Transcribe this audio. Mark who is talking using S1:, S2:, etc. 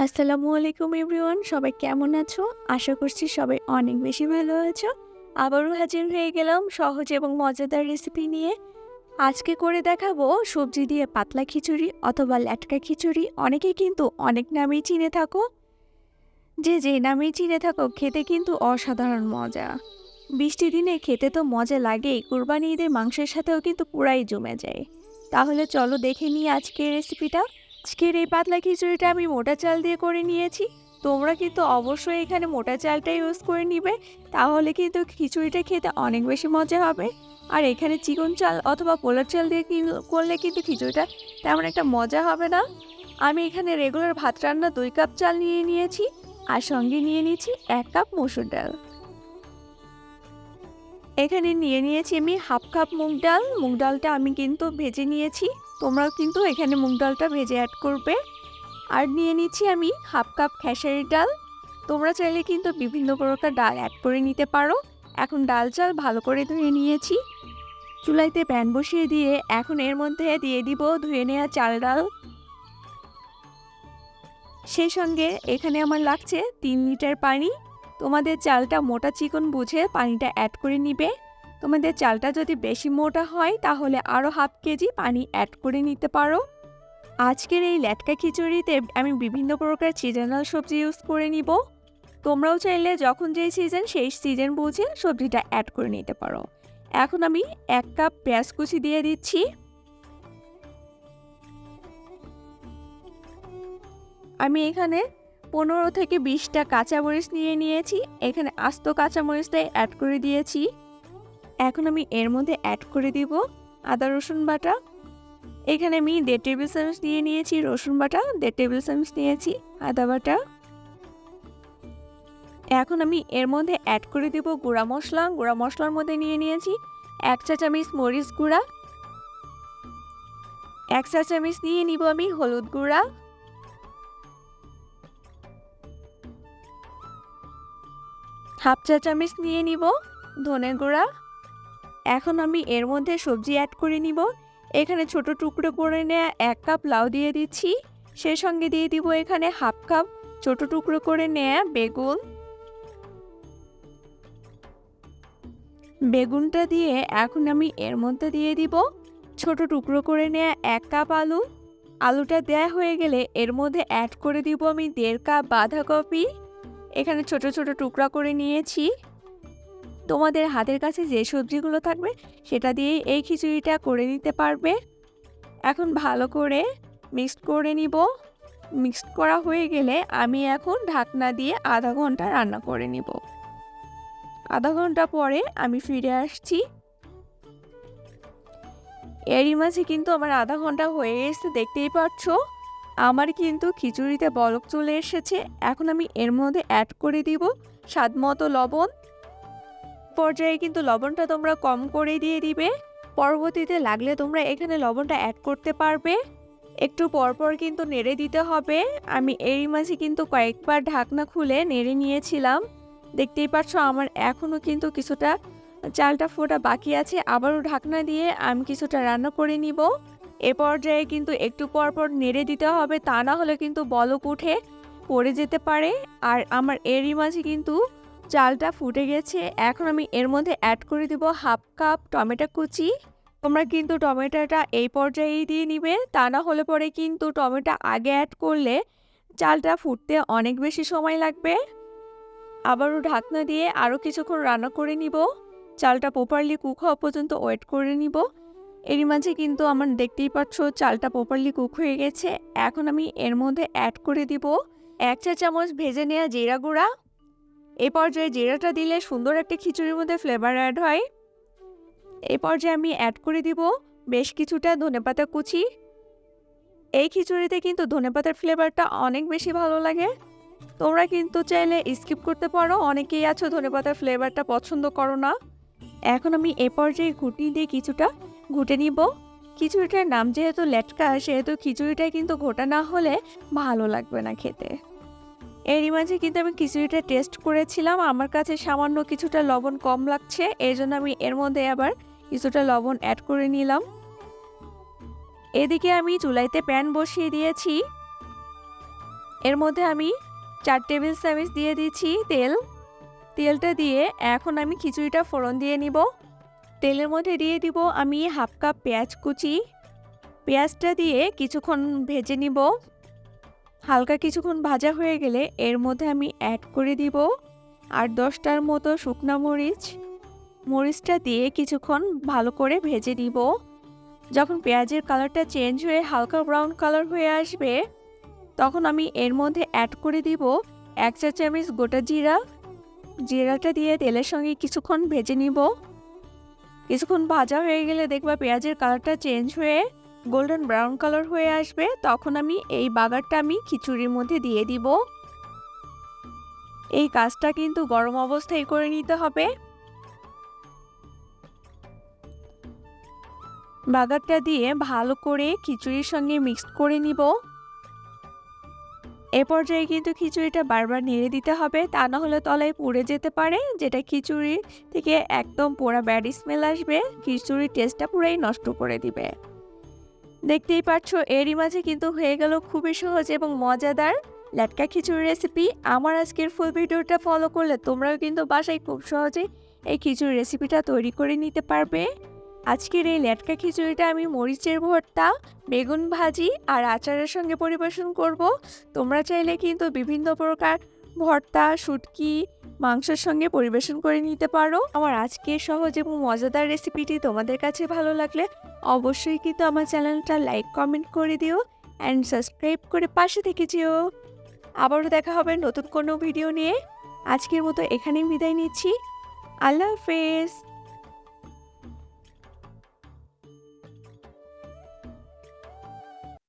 S1: আসসালামু আলাইকুম এভরিওয়ান, সবাই কেমন আছো? আশা করছি সবাই অনেক বেশি ভালো আছো। আবারও হাজির হয়ে গেলাম সহজ এবং মজাদার রেসিপি নিয়ে। আজকে করে দেখাবো সবজি দিয়ে পাতলা খিচুড়ি অথবা ল্যাটকা খিচুড়ি। অনেকেই কিন্তু অনেক নামেই চিনে থাকো। যে নামেই চিনে থাকো, খেতে কিন্তু অসাধারণ মজা। বৃষ্টি দিনে খেতে তো মজা লাগেই, কুরবানি ঈদের মাংসের সাথেও কিন্তু পুরাই জমে যায়। তাহলে চলো দেখে নিই আজকের রেসিপিটা। আজকের এই পাতলা খিচুড়িটা আমি মোটা চাল দিয়ে করে নিয়েছি। তোমরা কিন্তু অবশ্যই এখানে মোটা চালটা ইউজ করে নিবে, তাহলে কিন্তু খিচুড়িটা খেতে অনেক বেশি মজা হবে। আর এখানে চিকন চাল অথবা পোলার চাল দিয়ে করলে কিন্তু খিচুড়িটা তেমন একটা মজা হবে না। আমি এখানে রেগুলার ভাত রান্না 2 কাপ চাল নিয়ে নিয়েছি, আর সঙ্গে নিয়ে নিয়েছি 1 কাপ মসুর ডাল। এখানে নিয়ে নিয়েছি আমি হাফ কাপ মুগ ডাল। মুগ ডালটা আমি কিন্তু ভেজে নিয়েছি, তোমরাও কিন্তু এখানে মুগ ডালটা ভেজে অ্যাড করবে। আর নিয়ে নিচ্ছি আমি হাফ কাপ খেসারির ডাল। তোমরা চাইলে কিন্তু বিভিন্ন প্রকার ডাল অ্যাড করে নিতে পারো। এখন ডাল চাল ভালো করে ধুয়ে নিয়েছি। চুলাইতে প্যান বসিয়ে দিয়ে এখন এর মধ্যে দিয়ে দিব ধুয়ে নেওয়া চাল ডাল। সেই সঙ্গে এখানে আমার লাগছে 3 লিটার পানি। তোমাদের চালটা মোটা চিকন বুঝে পানিটা অ্যাড করে নিবে। তোমাদের চালটা যদি বেশি মোটা হয় তাহলে আরও হাফ কেজি পানি অ্যাড করে নিতে পারো। আজকের এই ল্যাটকা খিচুড়িতে আমি বিভিন্ন প্রকার সিজনাল সবজি ইউজ করে নিব। তোমরাও চাইলে যখন যেই সিজন সেই সিজন বুঝে সবজিটা অ্যাড করে নিতে পারো। এখন আমি 1 কাপ পেঁয়াজ কুচি দিয়ে দিচ্ছি। আমি এখানে 15 থেকে 20টা কাঁচামরিচ নিয়ে নিয়েছি। এখানে আস্ত কাঁচামরিচটাই অ্যাড করে দিয়েছি। এখন আমি এর মধ্যে অ্যাড করে দিব আদা রসুন বাটা। এখানে আমি 1.5 টেবিল চামচ নিয়ে নিয়েছি রসুন বাটা, 1.5 টেবিল চামচ নিয়েছি আদা বাটা। এখন আমি এর মধ্যে অ্যাড করে দিব গুঁড়া মশলা। গুঁড়া মশলার মধ্যে নিয়ে নিয়েছি 1 চা চামচ মরিচ গুঁড়া, 1 চা চামচ নিয়ে নিব আমি হলুদ গুঁড়া, হাফ চা চামচ নিয়ে নিব ধনে গুঁড়া। এখন আমি এর মধ্যে সবজি অ্যাড করে নিব। এখানে ছোট টুকরো করে নেওয়া 1 কাপ লাউ দিয়ে দিচ্ছি। সেই সঙ্গে দিয়ে দিব এখানে হাফ কাপ ছোট টুকরো করে নেওয়া বেগুন। বেগুনটা দিয়ে এখন আমি এর মধ্যে দিয়ে দিব ছোট টুকরো করে নেওয়া 1 কাপ আলু। আলুটা দেয়া হয়ে গেলে এর মধ্যে অ্যাড করে দিব আমি 1.5 কাপ বাঁধাকপি। এখানে ছোট ছোট টুকরা করে নিয়েছি। তোমাদের হাতের কাছে যে সবজিগুলো থাকবে সেটা দিয়ে এই খিচুড়িটা করে নিতে পারবে। এখন ভালো করে মিক্সড করে নিব। মিক্সড করা হয়ে গেলে আমি এখন ঢাকনা দিয়ে আধা ঘন্টা রান্না করে নিব। আধা ঘন্টা পরে আমি ফিরে আসছি। এরই মাঝে কিন্তু আমার আধা ঘন্টা হয়ে গেছে, দেখতেই পাচ্ছ আমার কিন্তু খিচুড়িতে বলক চলে এসেছে। এখন আমি এর মধ্যে অ্যাড করে দিব স্বাদ মতো লবণ। পর্যায়ে কিন্তু লবণটা তোমরা কম করে দিয়ে দিবে। পরবর্তীতে লাগলে তোমরা এখানে লবণটা অ্যাড করতে পারবে। একটু পরপর কিন্তু নেড়ে দিতে হবে। আমি এরই মাঝে কিন্তু কয়েকবার ঢাকনা খুলে নেড়ে নিয়েছিলাম। দেখতেই পাচ্ছ আমার এখনও কিন্তু কিছুটা চালটা ফোটা বাকি আছে। আবারও ঢাকনা দিয়ে আমি কিছুটা রান্না করে নিব। এ পর্যায়ে কিন্তু একটু পরপর নেড়ে দিতে হবে, তা না হলে কিন্তু বলক উঠে পড়ে যেতে পারে। আর আমার এরই মাঝে কিন্তু চালটা ফুটে গেছে। এখন আমি এর মধ্যে অ্যাড করে দিব হাফ কাপ টমেটো কুচি। তোমরা কিন্তু টমেটোটা এই পর্যায়েই দিয়ে নিবে, তা না হলে পরে কিন্তু টমেটো আগে অ্যাড করলে চালটা ফুটতে অনেক বেশি সময় লাগবে। আবারও ঢাকনা দিয়ে আরও কিছুক্ষণ রান্না করে নিব। চালটা প্রপারলি কুক হওয়া পর্যন্ত ওয়েট করে নিব। এরই মাঝে কিন্তু আমার দেখতেই পাচ্ছ চালটা প্রপারলি কুক হয়ে গেছে। এখন আমি এর মধ্যে অ্যাড করে দিব 1 চা চামচ ভেজে নেওয়া জিরা গুঁড়া। এই পর্যায়ে জিরাটা দিলে সুন্দর একটা খিচুড়ির মধ্যে ফ্লেভার অ্যাড হয়। এই পর্যায়ে আমি অ্যাড করে দিব বেশ কিছুটা ধনেপাতা কুচি। এই খিচুড়িতে কিন্তু ধনেপাতার ফ্লেভারটা অনেক বেশি ভালো লাগে। তোমরা কিন্তু চাইলে স্কিপ করতে পারো, অনেকেই আছো ধনেপাতার ফ্লেভারটা পছন্দ করো না। এখন আমি এ পর্যায়ে ঘুটনি দিয়ে কিছুটা ঘুটে নিব। খিচুড়িটার নাম যেহেতু ল্যাটকা, সেহেতু খিচুড়িটা কিন্তু ঘোটা না হলে ভালো লাগবে না খেতে। এরই মাঝে কিন্তু আমি খিচুড়িটা টেস্ট করেছিলাম, আমার কাছে সামান্য কিছুটা লবণ কম লাগছে। এই জন্য আমি এর মধ্যে আবার কিছুটা লবণ অ্যাড করে নিলাম। এদিকে আমি চুলাইতে প্যান বসিয়ে দিয়েছি। এর মধ্যে আমি 4 টেবিল চামচ দিয়ে দিচ্ছি তেল। তেলটা দিয়ে এখন আমি খিচুড়িটা ফোড়ন দিয়ে নিব। তেলের মধ্যে দিয়ে দিব আমি হাফ কাপ পেঁয়াজ কুচি। পেঁয়াজটা দিয়ে কিছুক্ষণ ভেজে নিব। হালকা কিছুক্ষণ ভাজা হয়ে গেলে এর মধ্যে আমি অ্যাড করে দিব 8-10টার মতো শুকনা মরিচ। মরিচটা দিয়ে কিছুক্ষণ ভালো করে ভেজে নিব। যখন পেঁয়াজের কালারটা চেঞ্জ হয়ে হালকা ব্রাউন কালার হয়ে আসবে তখন আমি এর মধ্যে অ্যাড করে দিব 1 চা চামচ গোটা জিরা। জিরাটা দিয়ে তেলের সঙ্গে কিছুক্ষণ ভেজে নিব। কিছুক্ষণ ভাজা হয়ে গেলে দেখবা পেঁয়াজের কালারটা চেঞ্জ হয়ে গোল্ডেন ব্রাউন কালার হয়ে আসবে, তখন আমি এই বাগারটা আমি খিচুড়ির মধ্যে দিয়ে দিব। এই কাজটা কিন্তু গরম অবস্থায় করে নিতে হবে। বাগারটা দিয়ে ভালো করে খিচুড়ির সঙ্গে মিক্সড করে নিব। এ পর্যায়ে কিন্তু খিচুড়িটা বারবার নেড়ে দিতে হবে, তা না হলে তলায় পুড়ে যেতে পারে, যেটা খিচুড়ি থেকে একদম পোড়া ব্যাড স্মেল আসবে, খিচুড়ির টেস্টটা পুরাই নষ্ট করে দিবে। দেখতেই পাচ্ছ এরই মাঝে কিন্তু হয়ে গেল খুবই সহজ এবং মজাদার লেটকা খিচুড়ি রেসিপি। আমার আজকের ফুল ভিডিওটা ফলো করলে তোমরাও কিন্তু বাসায় খুব সহজে এই খিচুড়ি রেসিপিটা তৈরি করে নিতে পারবে। আজকের এই লেটকা খিচুড়িটা আমি মরিচের ভর্তা, বেগুন ভাজি আর আচারের সঙ্গে পরিবেশন করব। তোমরা চাইলে কিন্তু বিভিন্ন প্রকার ভর্তা, শুটকি, মাংসের সঙ্গে পরিবেশন করে নিতে পারো। আমার আজকের সহজ এবং মজাদার রেসিপিটি তোমাদের কাছে ভালো লাগলে অবশ্যই কিন্তু আমার চ্যানেলটা লাইক কমেন্ট করে দিও অ্যান্ড সাবস্ক্রাইব করে পাশে থেকে যেও। আবারও দেখা হবে নতুন কোনো ভিডিও নিয়ে। আজকের মতো এখানেই বিদায় নিচ্ছি। আল্লাহ হাফেজ।